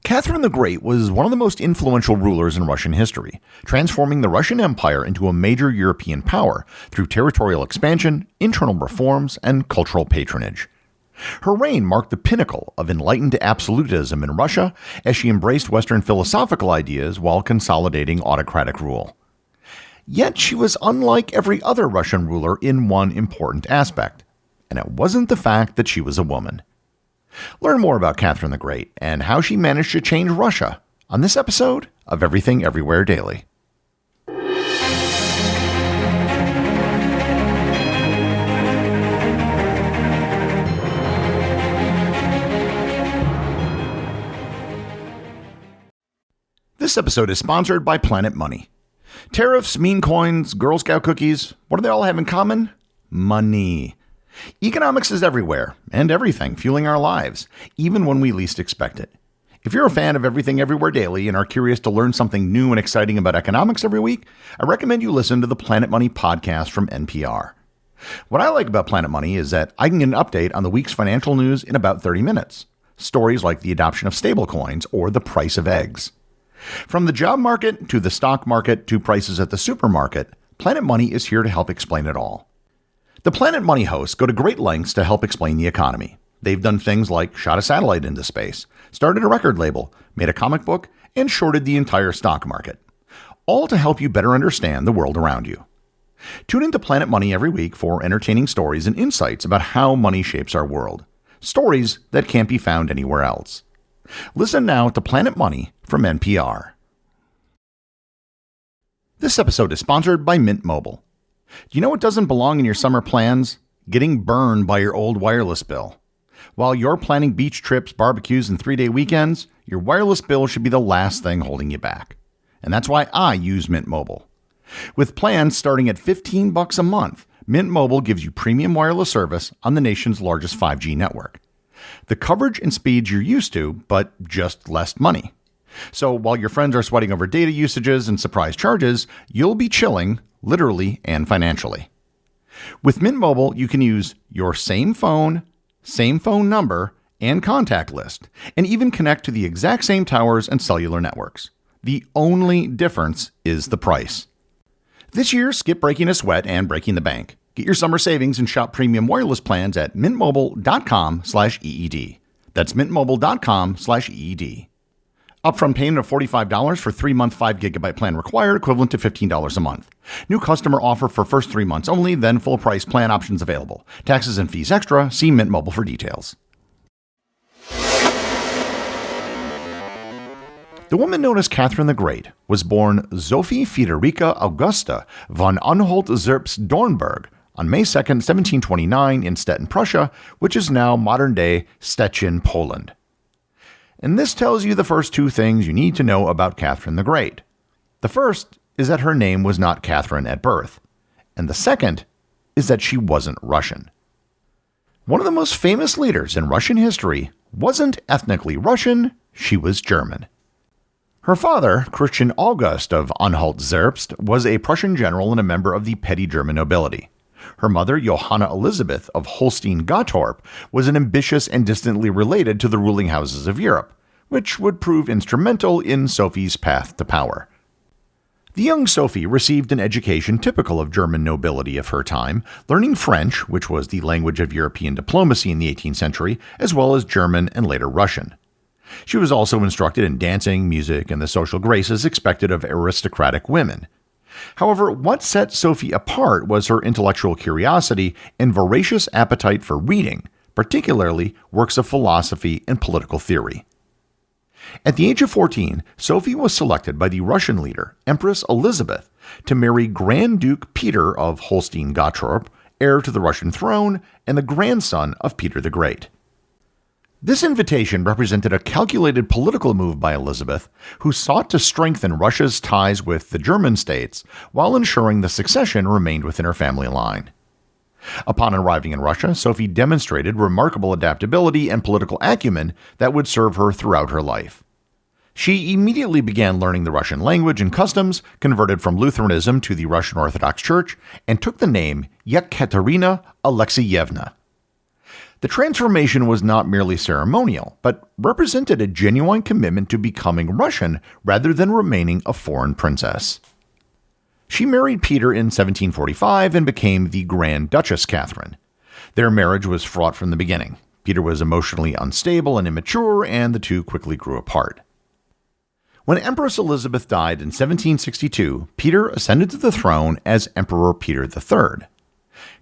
Catherine the Great was one of the most influential rulers in Russian history, transforming the Russian Empire into a major European power through territorial expansion, internal reforms, and cultural patronage. Her reign marked the pinnacle of Enlightened Absolutism in Russia as she embraced Western philosophical ideas while consolidating autocratic rule. Yet she was unlike every other Russian ruler in one important aspect, and it wasn't the fact that she was a woman. Learn more about Catherine the Great and how she managed to change Russia on this episode of Everything Everywhere Daily. This episode is sponsored by Planet Money. Tariffs, meme coins, Girl Scout cookies, what do they all have in common? Money. Economics is everywhere and everything, fueling our lives, even when we least expect it. If you're a fan of Everything Everywhere Daily and are curious to learn something new and exciting about economics every week, I recommend you listen to the Planet Money podcast from NPR. What I like about Planet Money is that I can get an update on the week's financial news in about 30 minutes. Stories like the adoption of stablecoins or the price of eggs. From the job market to the stock market to prices at the supermarket, Planet Money is here to help explain it all. The Planet Money hosts go to great lengths to help explain the economy. They've done things like shot a satellite into space, started a record label, made a comic book, and shorted the entire stock market. All to help you better understand the world around you. Tune into Planet Money every week for entertaining stories and insights about how money shapes our world. Stories that can't be found anywhere else. Listen now to Planet Money from NPR. This episode is sponsored by Mint Mobile. Do you know what doesn't belong in your summer plans? Getting burned by your old wireless bill. While you're planning beach trips, barbecues, and 3-day weekends, your wireless bill should be the last thing holding you back. And that's why I use Mint Mobile. With plans starting at $15 a month, Mint Mobile gives you premium wireless service on the nation's largest 5G network. The coverage and speeds you're used to, but just less money. So while your friends are sweating over data usages and surprise charges, you'll be chilling, literally and financially. With Mint Mobile, you can use your same phone number, and contact list, and even connect to the exact same towers and cellular networks. The only difference is the price. This year, skip breaking a sweat and breaking the bank. Get your summer savings and shop premium wireless plans at mintmobile.com/EED. That's mintmobile.com/EED. Upfront payment of $45 for 3-month 5GB plan required, equivalent to $15 a month. New customer offer for first 3 months only, then full price plan options available. Taxes and fees extra. See Mint Mobile for details. The woman known as Catherine the Great was born Sophie Friederike Augusta von Anhalt-Zerbst-Dornberg on May 2, 1729 in Stettin, Prussia, which is now modern-day Szczecin, Poland. And this tells you the first two things you need to know about Catherine the Great. The first is that her name was not Catherine at birth, and the second is that she wasn't Russian. One of the most famous leaders in Russian history wasn't ethnically Russian, she was German. Her father, Christian August of Anhalt-Zerbst, was a Prussian general and a member of the petty German nobility. Her mother, Johanna Elizabeth of Holstein-Gottorp, was an ambitious and distantly related to the ruling houses of Europe, which would prove instrumental in Sophie's path to power. The young Sophie received an education typical of German nobility of her time, learning French, which was the language of European diplomacy in the 18th century, as well as German and later Russian. She was also instructed in dancing, music, and the social graces expected of aristocratic women. However, what set Sophie apart was her intellectual curiosity and voracious appetite for reading, particularly works of philosophy and political theory. At the age of 14, Sophie was selected by the Russian leader, Empress Elizabeth, to marry Grand Duke Peter of Holstein-Gottorp, heir to the Russian throne and the grandson of Peter the Great. This invitation represented a calculated political move by Elizabeth, who sought to strengthen Russia's ties with the German states while ensuring the succession remained within her family line. Upon arriving in Russia, Sophie demonstrated remarkable adaptability and political acumen that would serve her throughout her life. She immediately began learning the Russian language and customs, converted from Lutheranism to the Russian Orthodox Church, and took the name Yekaterina Alexeyevna. The transformation was not merely ceremonial, but represented a genuine commitment to becoming Russian rather than remaining a foreign princess. She married Peter in 1745 and became the Grand Duchess Catherine. Their marriage was fraught from the beginning. Peter was emotionally unstable and immature, and the two quickly grew apart. When Empress Elizabeth died in 1762, Peter ascended to the throne as Emperor Peter III.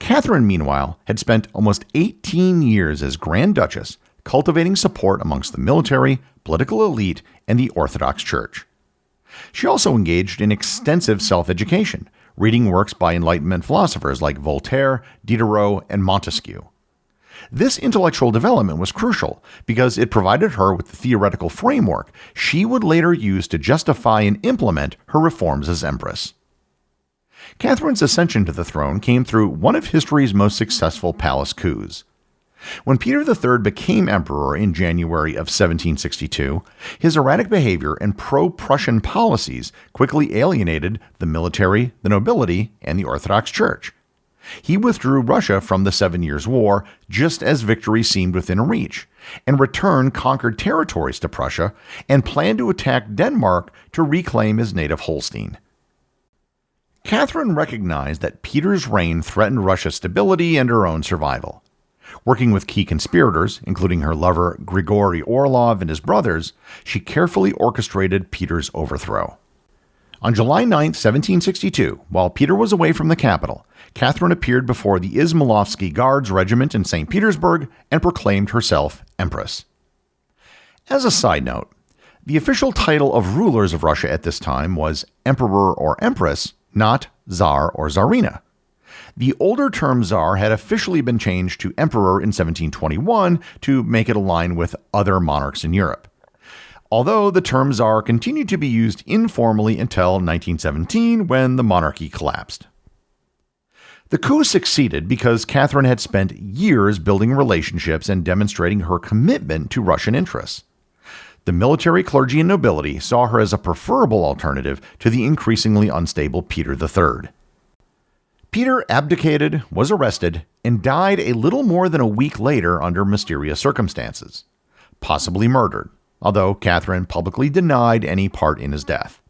Catherine, meanwhile, had spent almost 18 years as Grand Duchess, cultivating support amongst the military, political elite, and the Orthodox Church. She also engaged in extensive self-education, reading works by Enlightenment philosophers like Voltaire, Diderot, and Montesquieu. This intellectual development was crucial because it provided her with the theoretical framework she would later use to justify and implement her reforms as empress. Catherine's ascension to the throne came through one of history's most successful palace coups. When Peter III became emperor in January of 1762, his erratic behavior and pro-Prussian policies quickly alienated the military, the nobility, and the Orthodox Church. He withdrew Russia from the 7 Years' War just as victory seemed within reach, and returned conquered territories to Prussia and planned to attack Denmark to reclaim his native Holstein. Catherine recognized that Peter's reign threatened Russia's stability and her own survival. Working with key conspirators, including her lover Grigory Orlov and his brothers, she carefully orchestrated Peter's overthrow. On July 9, 1762, while Peter was away from the capital, Catherine appeared before the Izmailovsky Guards Regiment in St. Petersburg and proclaimed herself empress. As a side note, the official title of rulers of Russia at this time was emperor or empress, not Tsar or Tsarina. The older term Tsar had officially been changed to emperor in 1721 to make it align with other monarchs in Europe, although the term Tsar continued to be used informally until 1917 when the monarchy collapsed. The coup succeeded because Catherine had spent years building relationships and demonstrating her commitment to Russian interests. The military, clergy, and nobility saw her as a preferable alternative to the increasingly unstable Peter III. Peter abdicated, was arrested, and died a little more than a week later under mysterious circumstances, possibly murdered, although Catherine publicly denied any part in his death.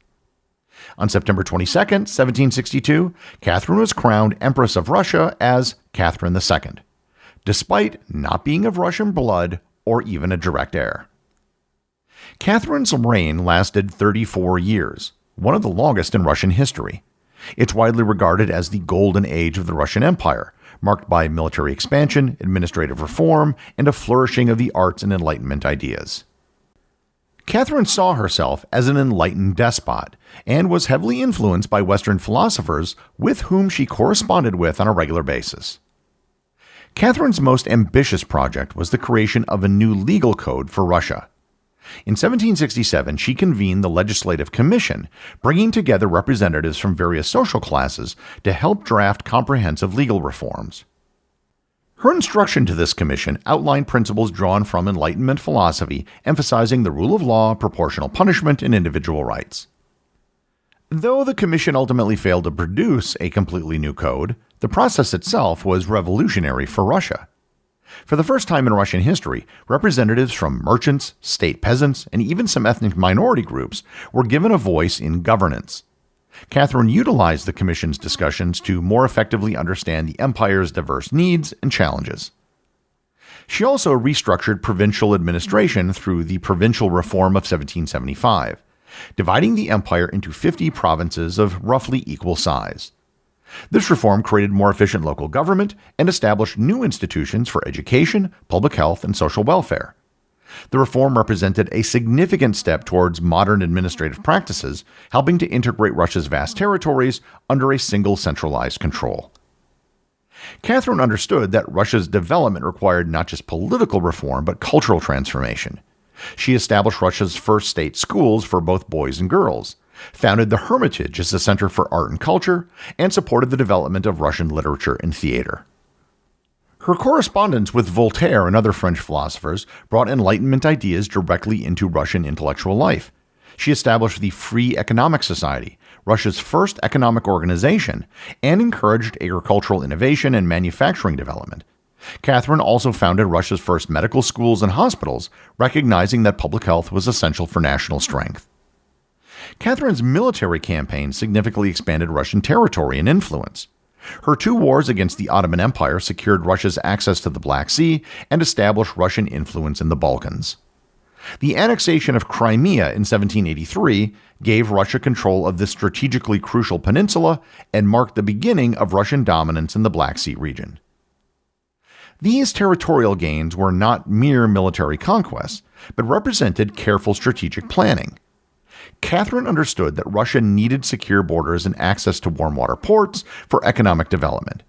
On September 22, 1762, Catherine was crowned Empress of Russia as Catherine II, despite not being of Russian blood or even a direct heir. Catherine's reign lasted 34 years, one of the longest in Russian history. It's widely regarded as the golden age of the Russian Empire, marked by military expansion, administrative reform, and a flourishing of the arts and Enlightenment ideas. Catherine saw herself as an enlightened despot and was heavily influenced by Western philosophers with whom she corresponded with on a regular basis. Catherine's most ambitious project was the creation of a new legal code for Russia. In 1767, she convened the Legislative Commission, bringing together representatives from various social classes to help draft comprehensive legal reforms. Her instruction to this commission outlined principles drawn from Enlightenment philosophy, emphasizing the rule of law, proportional punishment, and individual rights. Though the commission ultimately failed to produce a completely new code, the process itself was revolutionary for Russia. For the first time in Russian history, representatives from merchants, state peasants, and even some ethnic minority groups were given a voice in governance. Catherine utilized the Commission's discussions to more effectively understand the empire's diverse needs and challenges. She also restructured provincial administration through the Provincial Reform of 1775, dividing the empire into 50 provinces of roughly equal size. This reform created more efficient local government and established new institutions for education, public health, and social welfare. The reform represented a significant step towards modern administrative practices, helping to integrate Russia's vast territories under a single centralized control. Catherine understood that Russia's development required not just political reform, but cultural transformation. She established Russia's first state schools for both boys and girls, founded the Hermitage as a center for art and culture, and supported the development of Russian literature and theater. Her correspondence with Voltaire and other French philosophers brought Enlightenment ideas directly into Russian intellectual life. She established the Free Economic Society, Russia's first economic organization, and encouraged agricultural innovation and manufacturing development. Catherine also founded Russia's first medical schools and hospitals, recognizing that public health was essential for national strength. Catherine's military campaign significantly expanded Russian territory and influence. Her 2 wars against the Ottoman Empire secured Russia's access to the Black Sea and established Russian influence in the Balkans. The annexation of Crimea in 1783 gave Russia control of this strategically crucial peninsula and marked the beginning of Russian dominance in the Black Sea region. These territorial gains were not mere military conquests, but represented careful strategic planning. Catherine understood that Russia needed secure borders and access to warm water ports for economic development.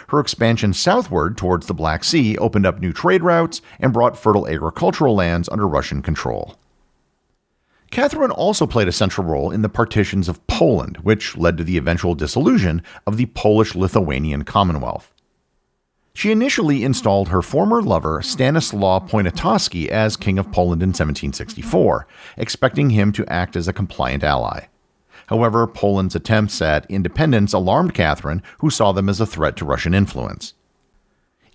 Her expansion southward towards the Black Sea opened up new trade routes and brought fertile agricultural lands under Russian control. Catherine also played a central role in the partitions of Poland, which led to the eventual dissolution of the Polish-Lithuanian Commonwealth. She initially installed her former lover Stanislaw Poniatowski as King of Poland in 1764, expecting him to act as a compliant ally. However, Poland's attempts at independence alarmed Catherine, who saw them as a threat to Russian influence.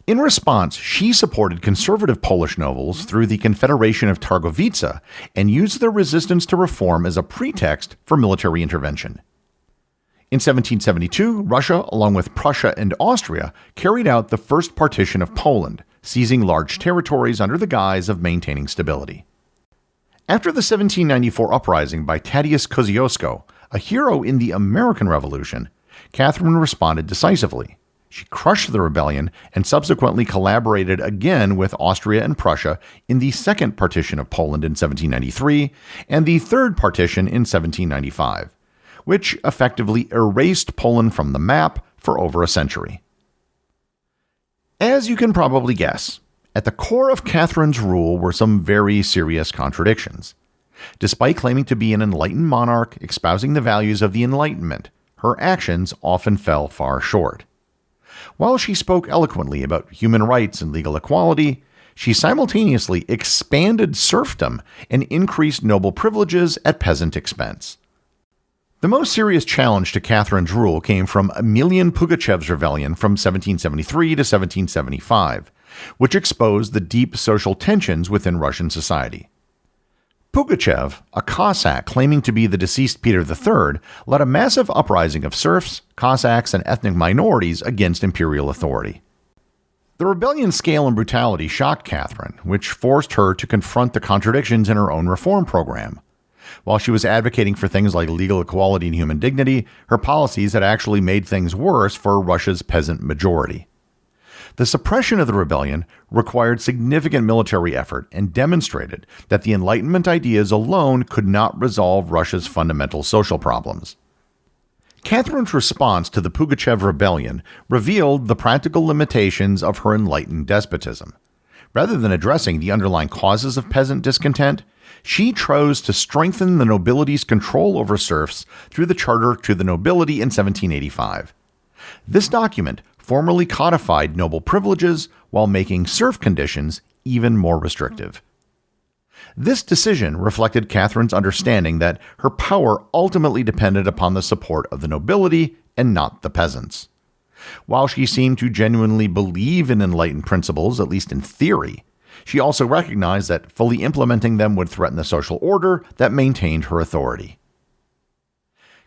In response, she supported conservative Polish nobles through the Confederation of Targowica and used their resistance to reform as a pretext for military intervention. In 1772, Russia, along with Prussia and Austria, carried out the first partition of Poland, seizing large territories under the guise of maintaining stability. After the 1794 uprising by Tadeusz Kosciuszko, a hero in the American Revolution, Catherine responded decisively. She crushed the rebellion and subsequently collaborated again with Austria and Prussia in the second partition of Poland in 1793 and the third partition in 1795. Which effectively erased Poland from the map for over a century. As you can probably guess, at the core of Catherine's rule were some very serious contradictions. Despite claiming to be an enlightened monarch espousing the values of the Enlightenment, her actions often fell far short. While she spoke eloquently about human rights and legal equality, she simultaneously expanded serfdom and increased noble privileges at peasant expense. The most serious challenge to Catherine's rule came from Emilian Pugachev's rebellion from 1773 to 1775, which exposed the deep social tensions within Russian society. Pugachev, a Cossack claiming to be the deceased Peter III, led a massive uprising of serfs, Cossacks, and ethnic minorities against imperial authority. The rebellion's scale and brutality shocked Catherine, which forced her to confront the contradictions in her own reform program. While she was advocating for things like legal equality and human dignity, her policies had actually made things worse for Russia's peasant majority. The suppression of the rebellion required significant military effort and demonstrated that the Enlightenment ideas alone could not resolve Russia's fundamental social problems. Catherine's response to the Pugachev rebellion revealed the practical limitations of her enlightened despotism. Rather than addressing the underlying causes of peasant discontent, she chose to strengthen the nobility's control over serfs through the Charter to the Nobility in 1785. This document formally codified noble privileges while making serf conditions even more restrictive. This decision reflected Catherine's understanding that her power ultimately depended upon the support of the nobility and not the peasants. While she seemed to genuinely believe in enlightened principles, at least in theory, she also recognized that fully implementing them would threaten the social order that maintained her authority.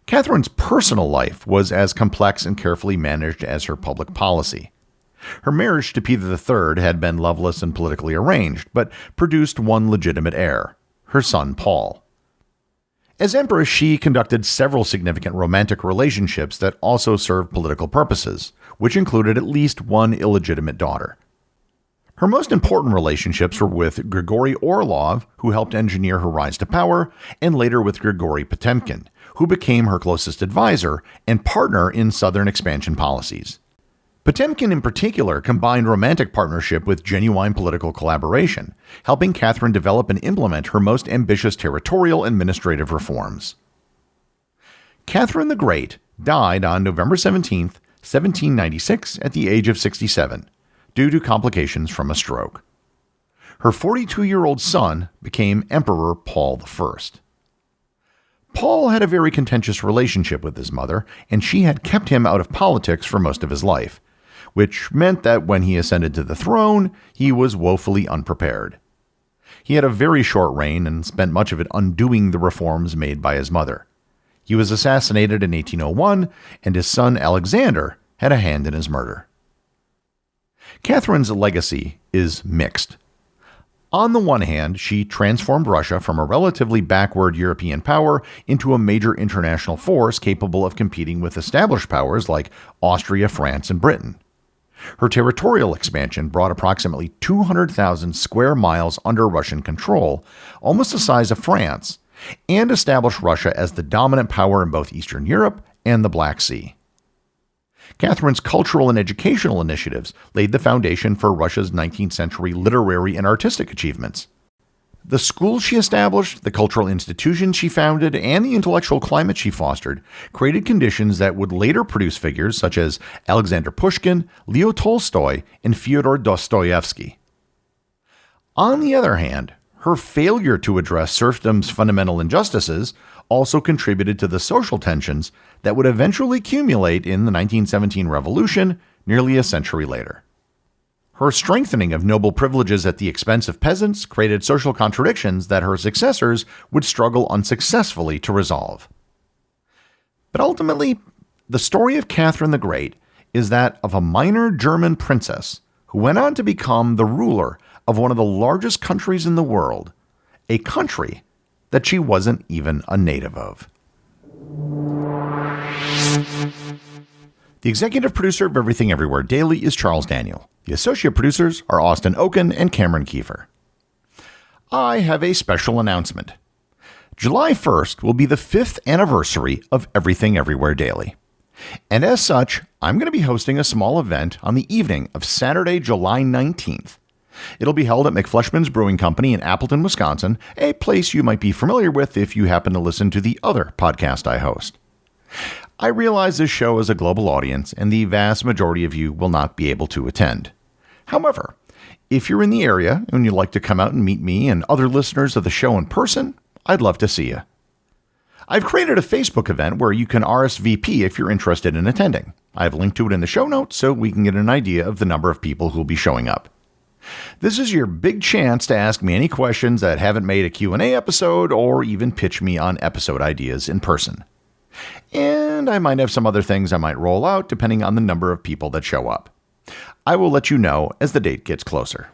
Catherine's personal life was as complex and carefully managed as her public policy. Her marriage to Peter III had been loveless and politically arranged, but produced one legitimate heir, her son Paul. As empress, she conducted several significant romantic relationships that also served political purposes, which included at least one illegitimate daughter. Her most important relationships were with Grigory Orlov, who helped engineer her rise to power, and later with Grigory Potemkin, who became her closest advisor and partner in Southern expansion policies. Potemkin in particular combined romantic partnership with genuine political collaboration, helping Catherine develop and implement her most ambitious territorial and administrative reforms. Catherine the Great died on November 17, 1796, at the age of 67, due to complications from a stroke. Her 42-year-old son became Emperor Paul I. Paul had a very contentious relationship with his mother, and she had kept him out of politics for most of his life, which meant that when he ascended to the throne, he was woefully unprepared. He had a very short reign and spent much of it undoing the reforms made by his mother. He was assassinated in 1801, and his son Alexander had a hand in his murder. Catherine's legacy is mixed. On the one hand, she transformed Russia from a relatively backward European power into a major international force capable of competing with established powers like Austria, France, and Britain. Her territorial expansion brought approximately 200,000 square miles under Russian control, almost the size of France, and established Russia as the dominant power in both Eastern Europe and the Black Sea. Catherine's cultural and educational initiatives laid the foundation for Russia's 19th century literary and artistic achievements. The schools she established, the cultural institutions she founded, and the intellectual climate she fostered created conditions that would later produce figures such as Alexander Pushkin, Leo Tolstoy, and Fyodor Dostoevsky. On the other hand, her failure to address serfdom's fundamental injustices also contributed to the social tensions that would eventually accumulate in the 1917 revolution nearly a century later. Her strengthening of noble privileges at the expense of peasants created social contradictions that her successors would struggle unsuccessfully to resolve. But ultimately, the story of Catherine the Great is that of a minor German princess who went on to become the ruler of one of the largest countries in the world, a country that she wasn't even a native of. The executive producer of Everything Everywhere Daily is Charles Daniel. The associate producers are Austin Oken and Cameron Kiefer. I have a special announcement. July 1st will be the 5th anniversary of Everything Everywhere Daily. And as such, I'm going to be hosting a small event on the evening of Saturday, July 19th. It'll be held at McFleshman's Brewing Company in Appleton, Wisconsin, a place you might be familiar with if you happen to listen to the other podcast I host. I realize this show is a global audience, and the vast majority of you will not be able to attend. However, if you're in the area and you'd like to come out and meet me and other listeners of the show in person, I'd love to see you. I've created a Facebook event where you can RSVP if you're interested in attending. I've linked to it in the show notes so we can get an idea of the number of people who'll be showing up. This is your big chance to ask me any questions that haven't made a Q&A episode or even pitch me on episode ideas in person. And I might have some other things I might roll out depending on the number of people that show up. I will let you know as the date gets closer.